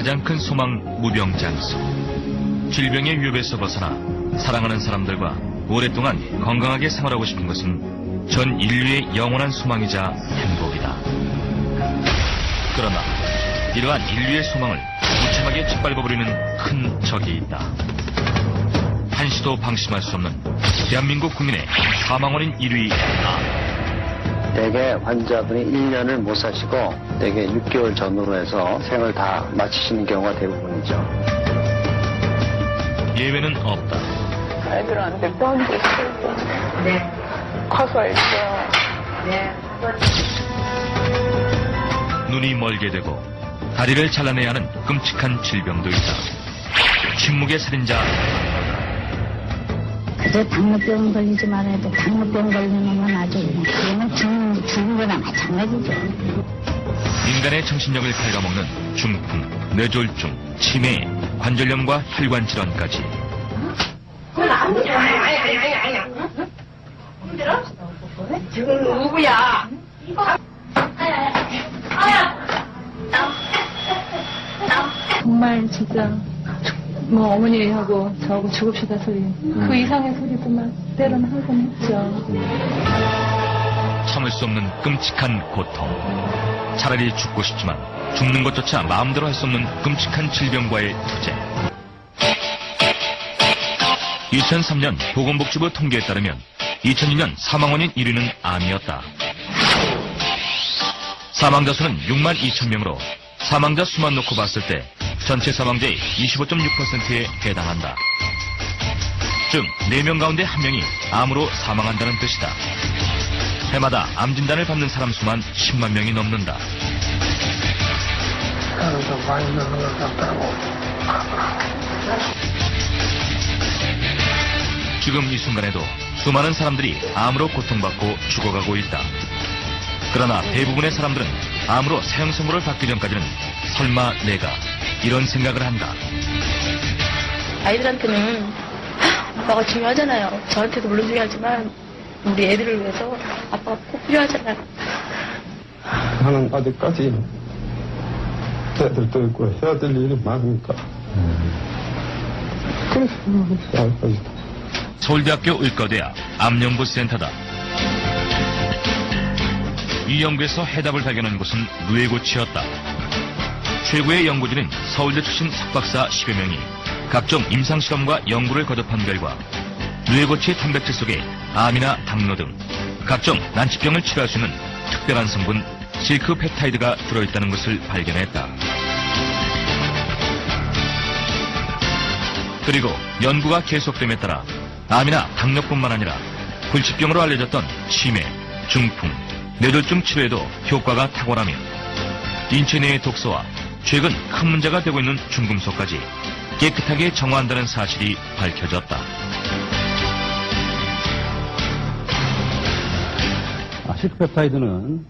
가장 큰 소망 무병장수. 질병의 위협에서 벗어나 사랑하는 사람들과 오랫동안 건강하게 생활하고 싶은 것은 전 인류의 영원한 소망이자 행복이다. 그러나 이러한 인류의 소망을 무참하게 짓밟아버리는 큰 적이 있다. 한시도 방심할 수 없는 대한민국 국민의 사망원인 1위 암. 대개 환자분이 1년을 못 사시고 대개 6개월 전후로 해서 생을 다 마치시는 경우가 대부분이죠. 예외는 없다. 아이들한테 병도 있어요. 네. 커서 있어요. 네. 눈이 멀게 되고 다리를 잘라내야 하는 끔찍한 질병도 있다. 침묵의 살인자. 그저 당뇨병 걸리지 말아야 돼. 당뇨병 걸리는 건 아주 그냥 죽는 거나 마찬가지죠. 인간의 정신력을 갉아먹는 중풍, 뇌졸중, 치매, 관절염과 혈관 질환까지. 지금 누구야? 정말 진짜 뭐 어머니하고 저하고 죽읍시다 소리. 그 이상의 소리도 막 때로는 하곤 했죠. 참을 수 없는 끔찍한 고통. 차라리 죽고 싶지만 죽는 것조차 마음대로 할 수 없는 끔찍한 질병과의 투쟁. 2003년 보건복지부 통계에 따르면 2002년 사망원인 1위는 암이었다. 사망자 수는 6만 2천 명으로 사망자 수만 놓고 봤을 때 전체 사망자의 25.6%에 해당한다. 즉 4명 가운데 1명이 암으로 사망한다는 뜻이다. 해마다 암 진단을 받는 사람 수만 10만 명이 넘는다. 지금 이 순간에도 수많은 사람들이 암으로 고통받고 죽어가고 있다. 그러나 대부분의 사람들은 암으로 사형 선고를 받기 전까지는 설마 내가 이런 생각을 한다. 아이들한테는 아빠가 중요하잖아요. 저한테도 물론 중요하지만 우리 애들을 위해서 아빠가 꼭 필요하잖아요. 하는 아직까지 애들도 있고 해야 될 일이 많으니까 그래서 아직까지 서울대학교 의과대학 암연구센터다. 이 연구에서 해답을 발견한 곳은 뇌고치였다. 최고의 연구진인 서울대 출신 석박사 10여 명이 각종 임상실험과 연구를 거듭한 결과 뇌고치 단백질 속에 암이나 당뇨 등 각종 난치병을 치료할 수 있는 특별한 성분 실크펩타이드가 들어있다는 것을 발견했다. 그리고 연구가 계속됨에 따라 암이나 당뇨뿐만 아니라 불치병으로 알려졌던 치매, 중풍, 뇌졸중 치료에도 효과가 탁월하며 인체 내의 독소와 최근 큰 문제가 되고 있는 중금속까지 깨끗하게 정화한다는 사실이 밝혀졌다. 실크펩타이드는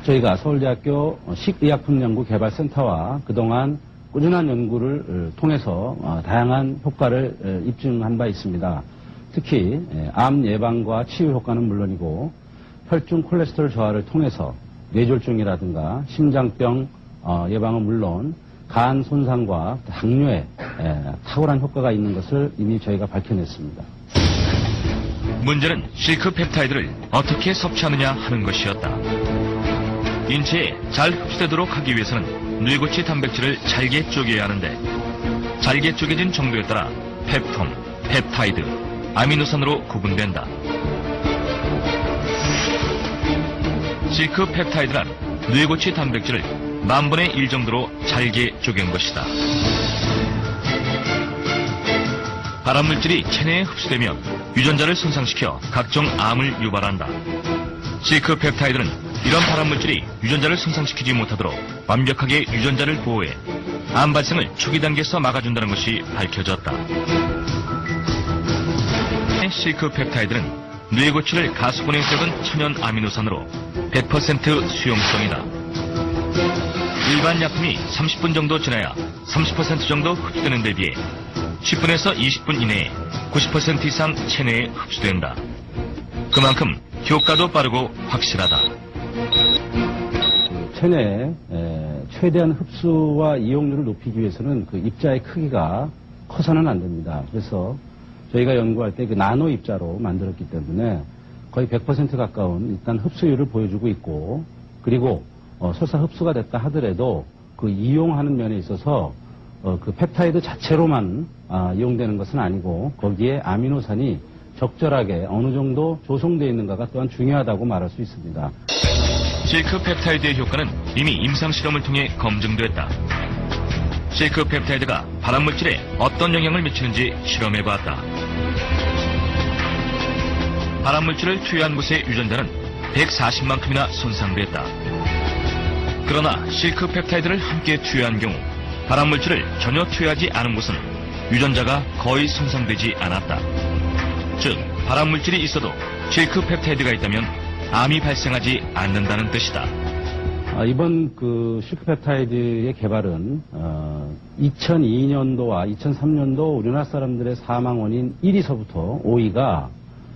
저희가 서울대학교 식의약품연구개발센터와 그동안 꾸준한 연구를 통해서 다양한 효과를 입증한 바 있습니다. 특히 암 예방과 치유 효과는 물론이고 혈중 콜레스테롤 저하를 통해서 뇌졸중이라든가 심장병 예방은 물론 간 손상과 당뇨에 탁월한 효과가 있는 것을 이미 저희가 밝혀냈습니다. 문제는 실크펩타이드를 어떻게 섭취하느냐 하는 것이었다. 인체에 잘 흡수되도록 하기 위해서는 뇌고치 단백질을 잘게 쪼개야 하는데 잘게 쪼개진 정도에 따라 펩톤, 펩타이드, 아미노산으로 구분된다. 실크펩타이드란 뇌고치 단백질을 10,000분의 1 정도로 잘게 쪼갠 것이다. 발암물질이 체내에 흡수되며 유전자를 손상시켜 각종 암을 유발한다. 실크펩타이드는 이런 발암물질이 유전자를 손상시키지 못하도록 완벽하게 유전자를 보호해 암 발생을 초기 단계에서 막아준다는 것이 밝혀졌다. 실크펩타이드는 뇌고치를 가수분해에 썩은 천연 아미노산으로 100% 수용성이다. 일반 약품이 30분 정도 지나야 30% 정도 흡수되는 데 비해 10분에서 20분 이내에 90% 이상 체내에 흡수된다. 그만큼 효과도 빠르고 확실하다. 체내에 최대한 흡수와 이용률을 높이기 위해서는 그 입자의 크기가 커서는 안 됩니다. 그래서 저희가 연구할 때 그 나노 입자로 만들었기 때문에 거의 100% 가까운 일단 흡수율을 보여주고 있고, 그리고 설사 흡수가 됐다 하더라도 그 이용하는 면에 있어서 그 펩타이드 자체로만 이용되는 것은 아니고 거기에 아미노산이 적절하게 어느 정도 조성되어 있는가가 또한 중요하다고 말할 수 있습니다. 실크 펩타이드의 효과는 이미 임상실험을 통해 검증됐다. 실크 펩타이드가 발암물질에 어떤 영향을 미치는지 실험해봤다. 발암물질을 투여한 곳의 유전자는 140만큼이나 손상됐다. 그러나 실크 펩타이드를 함께 투여한 경우 발암물질을 전혀 투여하지 않은 곳은 유전자가 거의 손상되지 않았다. 즉, 발암물질이 있어도 실크 펩타이드가 있다면 암이 발생하지 않는다는 뜻이다. 이번 그 실크펩타이드의 개발은 2002년도와 2003년도 우리나라 사람들의 사망 원인 1위서부터 5위가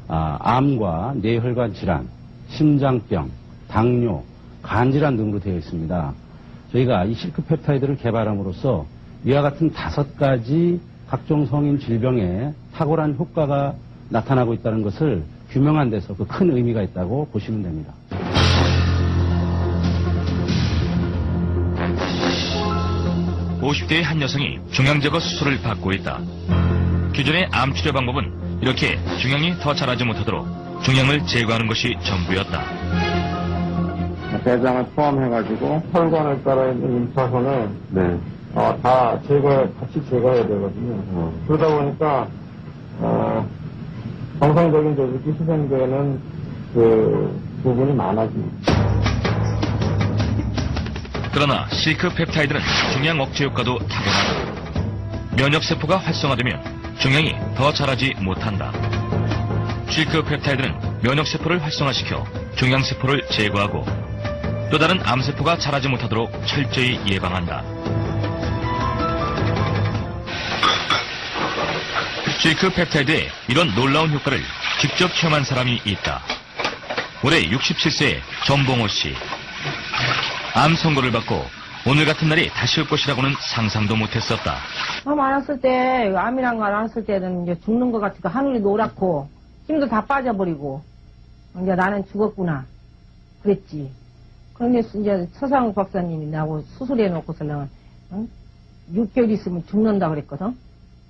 암과 뇌혈관 질환, 심장병, 당뇨, 간질환 등으로 되어 있습니다. 저희가 이 실크펩타이드를 개발함으로써 이와 같은 5가지 각종 성인 질병에 탁월한 효과가 나타나고 있다는 것을 규명한 데서 그 큰 의미가 있다고 보시면 됩니다. (50대의) 한 여성이 종양 제거 수술을 받고 있다. 기존의 암 치료 방법은 이렇게 종양이 더 자라지 못하도록 종양을 제거하는 것이 전부였다. 대장을 포함해가지고 혈관을 따라 있는 임파선을 다 같이 제거해야 되거든요. 그러다 보니까 정상적인 조직이 희생되는 그 부분이 많아집니다. 그러나 실크 펩타이드는 종양 억제 효과도 탁월하다. 면역세포가 활성화되면 종양이 더 자라지 못한다. 실크 펩타이드는 면역세포를 활성화시켜 종양세포를 제거하고 또 다른 암세포가 자라지 못하도록 철저히 예방한다. 실크 펩타이드의 이런 놀라운 효과를 직접 체험한 사람이 있다. 올해 67세의 전봉호 씨. 암 선고를 받고 오늘 같은 날이 다시 올 것이라고는 상상도 못했었다. 암 안 왔을 때, 암이란 거 안 왔을 때는 이제 죽는 것 같으니까 하늘이 노랗고 힘도 다 빠져버리고 이제 나는 죽었구나 그랬지. 그런데 이제 서상욱 박사님이 나하고 수술해 놓고서는 6개월 있으면 죽는다 그랬거든.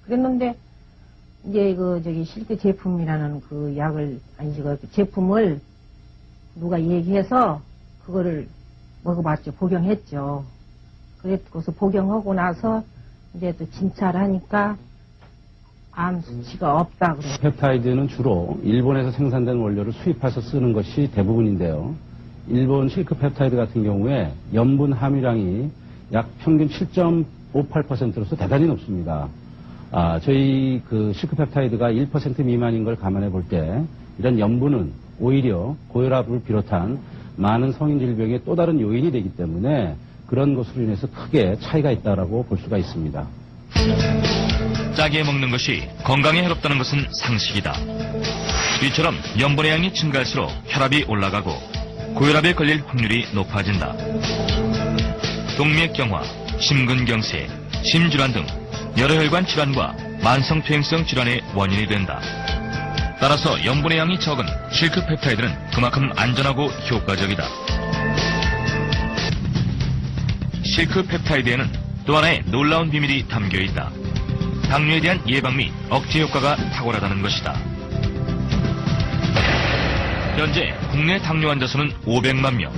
그랬는데 이제 실크 제품이라는 그 약을 그 제품을 누가 얘기해서 그거를 먹어봤죠. 복용했죠. 그래서 복용하고 나서 이제 또 진찰을 하니까 암 수치가 없다 그래요. 펩타이드는 주로 일본에서 생산된 원료를 수입해서 쓰는 것이 대부분인데요. 일본 실크 펩타이드 같은 경우에 염분 함유량이 약 평균 7.58%로서 대단히 높습니다. 저희 그 실크 펩타이드가 1% 미만인 걸 감안해 볼 때 이런 염분은 오히려 고혈압을 비롯한 많은 성인 질병의 또 다른 요인이 되기 때문에 그런 것으로 인해서 크게 차이가 있다고 볼 수가 있습니다. 짜게 먹는 것이 건강에 해롭다는 것은 상식이다. 이처럼 염분의 양이 증가할수록 혈압이 올라가고 고혈압에 걸릴 확률이 높아진다. 동맥경화, 심근경색, 심질환 등 여러 혈관 질환과 만성퇴행성 질환의 원인이 된다. 따라서 염분의 양이 적은 실크 펩타이드는 그만큼 안전하고 효과적이다. 실크 펩타이드에는 또 하나의 놀라운 비밀이 담겨 있다. 당뇨에 대한 예방 및 억제 효과가 탁월하다는 것이다. 현재 국내 당뇨 환자 수는 500만 명.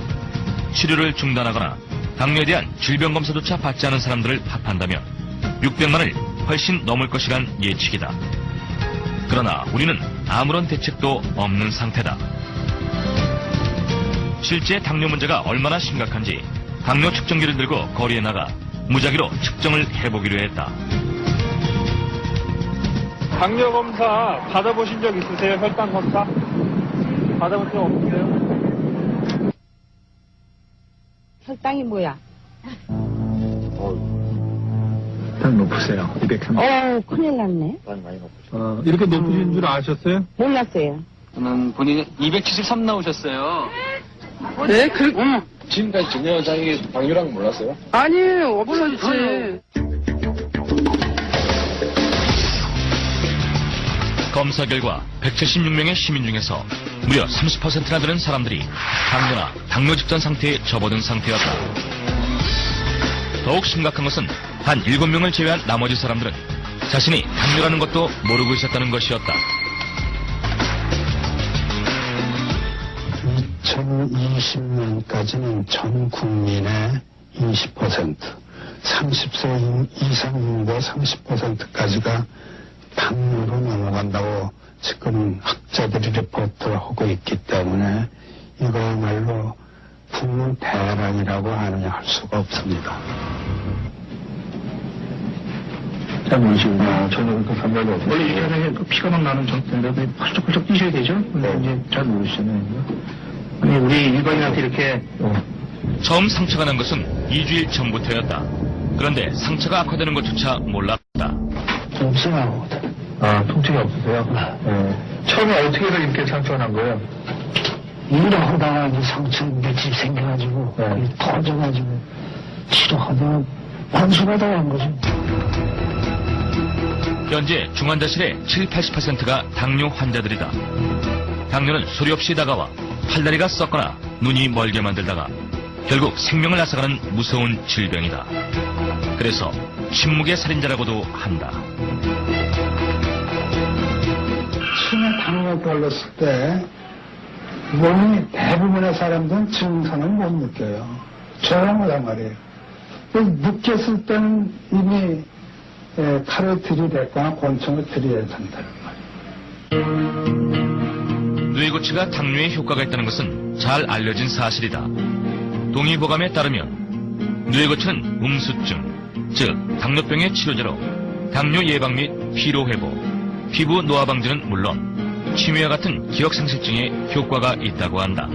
치료를 중단하거나 당뇨에 대한 질병 검사조차 받지 않은 사람들을 합한다면 600만을 훨씬 넘을 것이란 예측이다. 그러나 우리는 아무런 대책도 없는 상태다. 실제 당뇨 문제가 얼마나 심각한지 당뇨 측정기를 들고 거리에 나가 무작위로 측정을 해보기로 했다. 당뇨 검사 받아보신 적 있으세요? 혈당 검사? 받아본 적 없으세요? 혈당이 뭐야? 혈당 높으세요. 230. 큰일 났네. 이렇게 높으신 줄 아셨어요? 몰랐어요. 저는 본인이 273 나오셨어요. 네? 응. 지금까지 전 여장이 당뇨랑 몰랐어요? 아니, 없어졌지. 검사 결과 176명의 시민 중에서 무려 30%나 되는 사람들이 당뇨나 당뇨 직전 상태에 접어든 상태였다. 더욱 심각한 것은 단 7명을 제외한 나머지 사람들은 자신이 당뇨라는 것도 모르고 있었다는 것이었다. 2020년까지는 전 국민의 20%, 30세 이상 인구 30%까지가 당뇨로 넘어간다고 지금 학자들이 리포트를 하고 있기 때문에 이거야말로 국민 대란이라고 하느냐 할 수가 없습니다. 잘 모르시구나. 저는 그 감각이 없어요. 원래 이렇게 하면 그 피가 막 나는 정도인데 펄쩍펄쩍 뛰셔야 되죠? 네. 이제 잘 모르시잖아요. 아니, 우리 일반인한테 이렇게. 처음 상처가 난 것은 2주일 전부터였다. 그런데 상처가 악화되는 것조차 몰랐다. 통증하고. 아, 통증이 없으세요? 네. 처음에 어떻게 해서 이렇게 상처가 난 거예요? 일을 하다가 이제 상처 며칠 생겨가지고, 터져가지고, 치료하다가 환수가 다 간 거죠. 현재 중환자실의 70-80%가 당뇨 환자들이다. 당뇨는 소리 없이 다가와 팔다리가 썩거나 눈이 멀게 만들다가 결국 생명을 앗아가는 무서운 질병이다. 그래서 침묵의 살인자라고도 한다. 치매 당뇨 걸렸을 때 몸이 대부분의 사람들은 증상을 못 느껴요. 저랑 그란 말이에요. 느꼈을 때는 이미 칼을 들이댔거나 권총을 들이댔다는 말이에요. 뇌고치가 당뇨에 효과가 있다는 것은 잘 알려진 사실이다. 동의보감에 따르면 뇌고치는 음수증, 즉 당뇨병의 치료제로 당뇨 예방 및 피로회복, 피부 노화 방지는 물론 치매와 같은 기억상실증에 효과가 있다고 한다.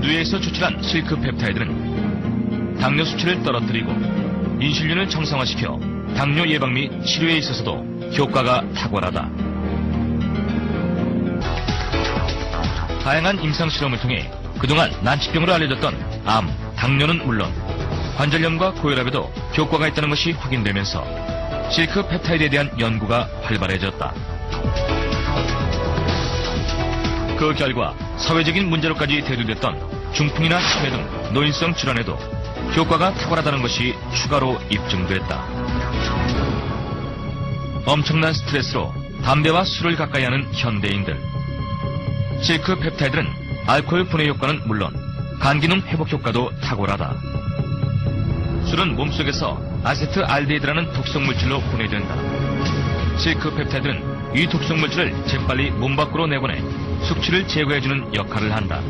뇌에서 추출한 실크펩타이드는 당뇨 수치를 떨어뜨리고 인슐린을 정상화시켜 당뇨 예방 및 치료에 있어서도 효과가 탁월하다. 다양한 임상실험을 통해 그동안 난치병으로 알려졌던 암, 당뇨는 물론 관절염과 고혈압에도 효과가 있다는 것이 확인되면서 실크펩타이드에 대한 연구가 활발해졌다. 그 결과 사회적인 문제로까지 대두됐던 중풍이나 치매 등 노인성 질환에도 효과가 탁월하다는 것이 추가로 입증됐다. 엄청난 스트레스로 담배와 술을 가까이 하는 현대인들. 실크펩타이드는 알코올 분해 효과는 물론 간기능 회복 효과도 탁월하다. 술은 몸속에서 아세트알데히드라는 독성물질로 분해된다. 실크펩타이드는 이 독성물질을 재빨리 몸 밖으로 내보내 숙취를 제거해주는 역할을 한다.